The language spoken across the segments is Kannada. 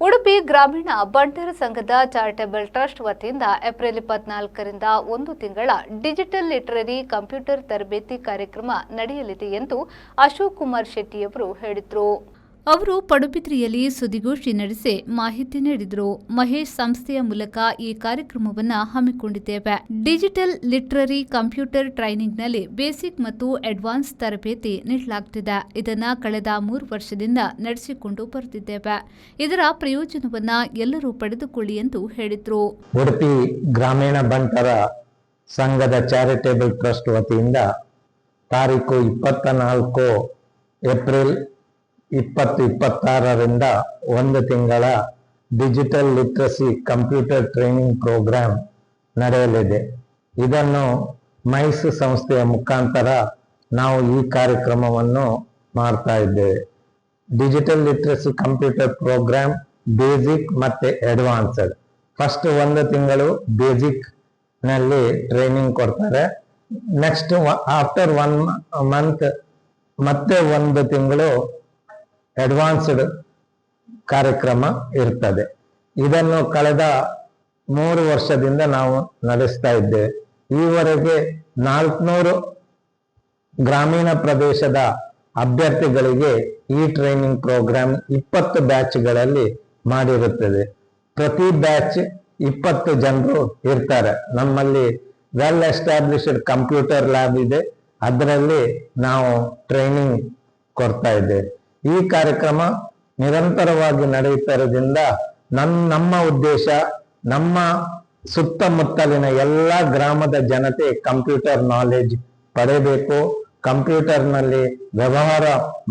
ಉಡುಪಿ ಗ್ರಾಮೀಣ ಬಂಟರ ಸಂಘದ ಚಾರಿಟೇಬಲ್ ಟ್ರಸ್ಟ್ ವತಿಯಿಂದ ಏಪ್ರಿಲ್ 24ರಿಂದ 1 ತಿಂಗಳ ಡಿಜಿಟಲ್ ಲಿಟರರಿ ಕಂಪ್ಯೂಟರ್ ತರಬೇತಿ ಕಾರ್ಯಕ್ರಮ ನಡೆಯಲಿದೆ ಎಂದು ಅಶೋಕ್ ಕುಮಾರ್ ಶೆಟ್ಟಿಯವರು ಹೇಳಿದರು. ಅವರು ಪಡುಬಿದ್ರಿಯಲ್ಲಿ ಸುದ್ದಿಗೋಷ್ಠಿ ನಡೆಸಿ ಮಾಹಿತಿ ನೀಡಿದರು. ಮಹೇಶ್ ಸಂಸ್ಥೆಯ ಮೂಲಕ ಈ ಕಾರ್ಯಕ್ರಮವನ್ನು ಹಮ್ಮಿಕೊಂಡಿದ್ದೇವೆ. ಡಿಜಿಟಲ್ ಲಿಟರರಿ ಕಂಪ್ಯೂಟರ್ ಟ್ರೈನಿಂಗ್ನಲ್ಲಿ ಬೇಸಿಕ್ ಮತ್ತು ಅಡ್ವಾನ್ಸ್ ತರಬೇತಿ ನೀಡಲಾಗುತ್ತಿದೆ. ಇದನ್ನು ಕಳೆದ 3 ವರ್ಷದಿಂದ ನಡೆಸಿಕೊಂಡು ಬರುತ್ತಿದ್ದೇವೆ. ಇದರ ಪ್ರಯೋಜನವನ್ನು ಎಲ್ಲರೂ ಪಡೆದುಕೊಳ್ಳಿ ಎಂದು ಹೇಳಿದರು. ಉಡುಪಿ ಗ್ರಾಮೀಣ ಬಂಟರ ಸಂಘದ ಚಾರಿಟೇಬಲ್ ಟ್ರಸ್ಟ್ ವತಿಯಿಂದ ತಾರೀಕು 24 ಏಪ್ರಿಲ್ 2026ರಿಂದ 1 ತಿಂಗಳ digital literacy computer training program ನಡೆಯಲಿದೆ. ಇದನ್ನು ಮೈಸ್ ಸಂಸ್ಥೆಯ ಮುಖಾಂತರ ನಾವು ಈ ಕಾರ್ಯಕ್ರಮವನ್ನು ಮಾಡ್ತಾ ಇದ್ದೇವೆ. Digital literacy computer program basic ಮತ್ತೆ ಅಡ್ವಾನ್ಸ್ಡ್. ಫಸ್ಟ್ 1 ತಿಂಗಳು ಬೇಸಿಕ್ ನಲ್ಲಿ ಟ್ರೈನಿಂಗ್ ಕೊಡ್ತಾರೆ. ನೆಕ್ಸ್ಟ್ ಆಫ್ಟರ್ 1 ಮಂತ್ ಮತ್ತೆ 1 ತಿಂಗಳು ಅಡ್ವಾನ್ಸ್ಡ್ ಕಾರ್ಯಕ್ರಮ ಇರ್ತದೆ. ಇದನ್ನು ಕಳೆದ 3 ವರ್ಷದಿಂದ ನಾವು ನಡೆಸ್ತಾ ಇದ್ದೇವೆ. ಈವರೆಗೆ 400 ಗ್ರಾಮೀಣ ಪ್ರದೇಶದ ಅಭ್ಯರ್ಥಿಗಳಿಗೆ ಈ ಟ್ರೈನಿಂಗ್ ಪ್ರೋಗ್ರಾಮ್ 20 ಬ್ಯಾಚ್ಗಳಲ್ಲಿ ಮಾಡಿರುತ್ತದೆ. ಪ್ರತಿ ಬ್ಯಾಚ್ 20 ಜನರು ಇರ್ತಾರೆ. ನಮ್ಮಲ್ಲಿ ವೆಲ್ ಎಸ್ಟಾಬ್ಲಿಷ್ಡ್ ಕಂಪ್ಯೂಟರ್ ಲ್ಯಾಬ್ ಇದೆ, ಅದರಲ್ಲಿ ನಾವು ಟ್ರೈನಿಂಗ್ ಕೊಡ್ತಾ ಇದ್ದೇವೆ. ಈ ಕಾರ್ಯಕ್ರಮ ನಿರಂತರವಾಗಿ ನಡೆಯುತ್ತಿರೋದ್ರಿಂದ ನಮ್ಮ ಉದ್ದೇಶ, ನಮ್ಮ ಸುತ್ತಮುತ್ತಲಿನ ಎಲ್ಲ ಗ್ರಾಮದ ಜನತೆ ಕಂಪ್ಯೂಟರ್ ನಾಲೆಜ್ ಪಡೆಯಬೇಕು, ಕಂಪ್ಯೂಟರ್ನಲ್ಲಿ ವ್ಯವಹಾರ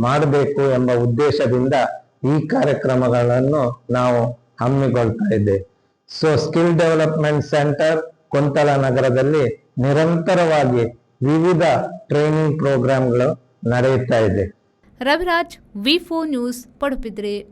ಮಾಡಬೇಕು ಎಂಬ ಉದ್ದೇಶದಿಂದ ಈ ಕಾರ್ಯಕ್ರಮಗಳನ್ನು ನಾವು ಹಮ್ಮಿಕೊಳ್ತಾ ಇದ್ದೇವೆ. ಸೊ ಸ್ಕಿಲ್ ಡೆವಲಪ್ಮೆಂಟ್ ಸೆಂಟರ್ ಕುಂತಲ ನಗರದಲ್ಲಿ ನಿರಂತರವಾಗಿ ವಿವಿಧ ಟ್ರೈನಿಂಗ್ ಪ್ರೋಗ್ರಾಂಗಳು ನಡೆಯುತ್ತಾ ಇದೆ. ರವಿರಾಜ್, ವಿ4 ನ್ಯೂಸ್, ಪಡುಬಿದ್ರಿ.